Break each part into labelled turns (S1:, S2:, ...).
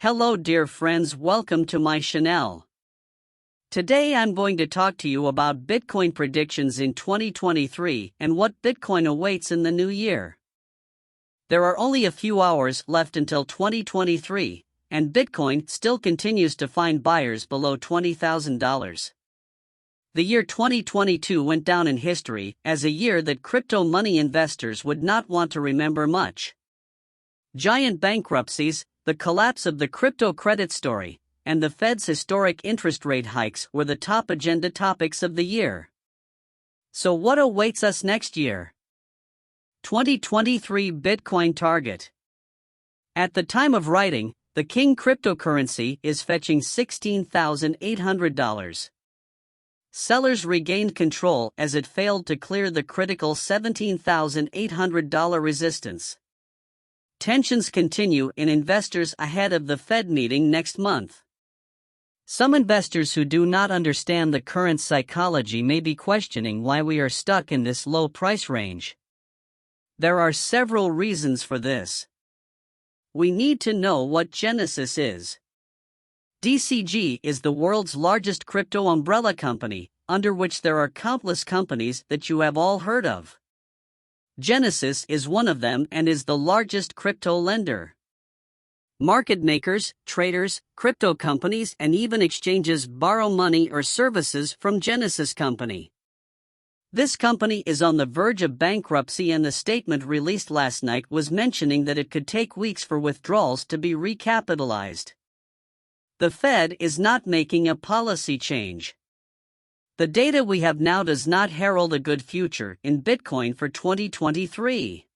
S1: Hello dear friends, welcome to my channel. Today I'm going to talk to you about Bitcoin predictions in 2023 and what Bitcoin awaits in the new year. There are only a few hours left until 2023, and Bitcoin still continues to find buyers below $20,000. The year 2022 went down in history as a year that crypto money investors would not want to remember much. Giant bankruptcies, the collapse of the crypto credit story, and the Fed's historic interest rate hikes were the top agenda topics of the year. So what awaits us next year? 2023 Bitcoin target. At the time of writing, the king cryptocurrency is fetching $16,800. Sellers regained control as it failed to clear the critical $17,800 resistance. Tensions continue in investors ahead of the Fed meeting next month. Some investors who do not understand the current psychology may be questioning why we are stuck in this low price range. There are several reasons for this. We need to know what Genesis is. DCG is the world's largest crypto umbrella company, under which there are countless companies that you have all heard of. Genesis is one of them and is the largest crypto lender. Market makers, traders, crypto companies, and even exchanges borrow money or services from Genesis Company. This company is on the verge of bankruptcy, and the statement released last night was mentioning that it could take weeks for withdrawals to be recapitalized. The Fed is not making a policy change. The data we have now does not herald a good future in Bitcoin for 2023.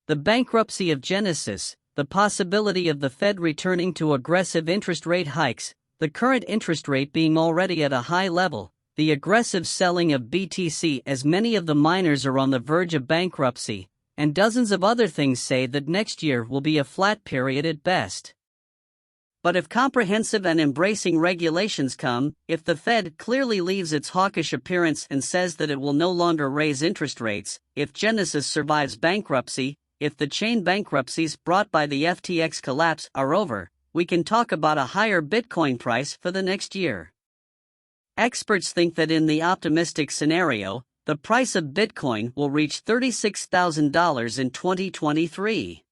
S1: The bankruptcy of Genesis, the possibility of the Fed returning to aggressive interest rate hikes, the current interest rate being already at a high level, the aggressive selling of BTC as many of the miners are on the verge of bankruptcy, and dozens of other things say that next year will be a flat period at best. But if comprehensive and embracing regulations come, if the Fed clearly leaves its hawkish appearance and says that it will no longer raise interest rates, if Genesis survives bankruptcy, if the chain bankruptcies brought by the FTX collapse are over, we can talk about a higher Bitcoin price for the next year. Experts think that in the optimistic scenario, the price of Bitcoin will reach $36,000 in 2023.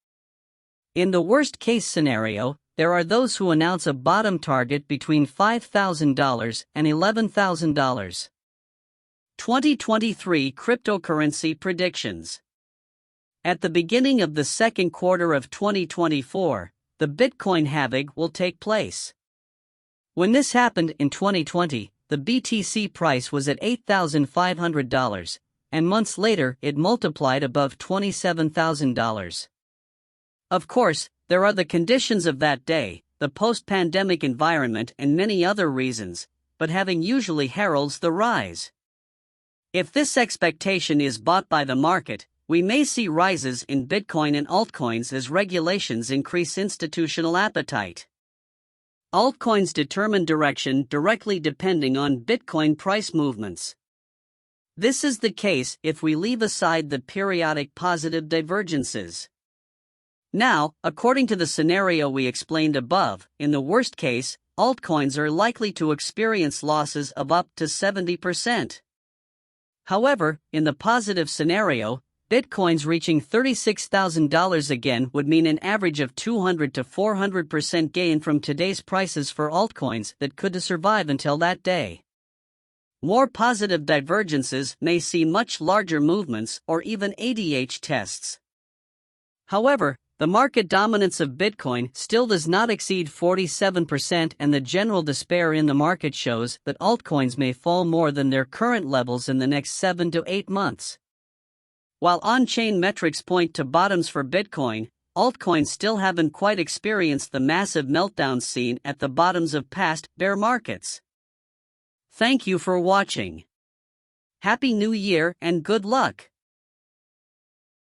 S1: In the worst-case scenario, there are those who announce a bottom target between $5,000 and $11,000. 2023 Cryptocurrency Predictions. At the beginning of the second quarter of 2024, the Bitcoin halving will take place. When this happened in 2020, the BTC price was at $8,500, and months later it multiplied above $27,000. Of course, there are the conditions of that day, the post-pandemic environment, and many other reasons, but halving usually heralds the rise. If this expectation is bought by the market, we may see rises in Bitcoin and altcoins as regulations increase institutional appetite. Altcoins determine direction directly depending on Bitcoin price movements. This is the case if we leave aside the periodic positive divergences. Now, according to the scenario we explained above, in the worst case, altcoins are likely to experience losses of up to 70%. However, in the positive scenario, Bitcoins reaching $36,000 again would mean an average of 200 to 400% gain from today's prices for altcoins that could survive until that day. More positive divergences may see much larger movements or even ADH tests. However, the market dominance of Bitcoin still does not exceed 47%, and the general despair in the market shows that altcoins may fall more than their current levels in the next 7 to 8 months. While on-chain metrics point to bottoms for Bitcoin, altcoins still haven't quite experienced the massive meltdowns seen at the bottoms of past bear markets. Thank you for watching. Happy New Year and good luck!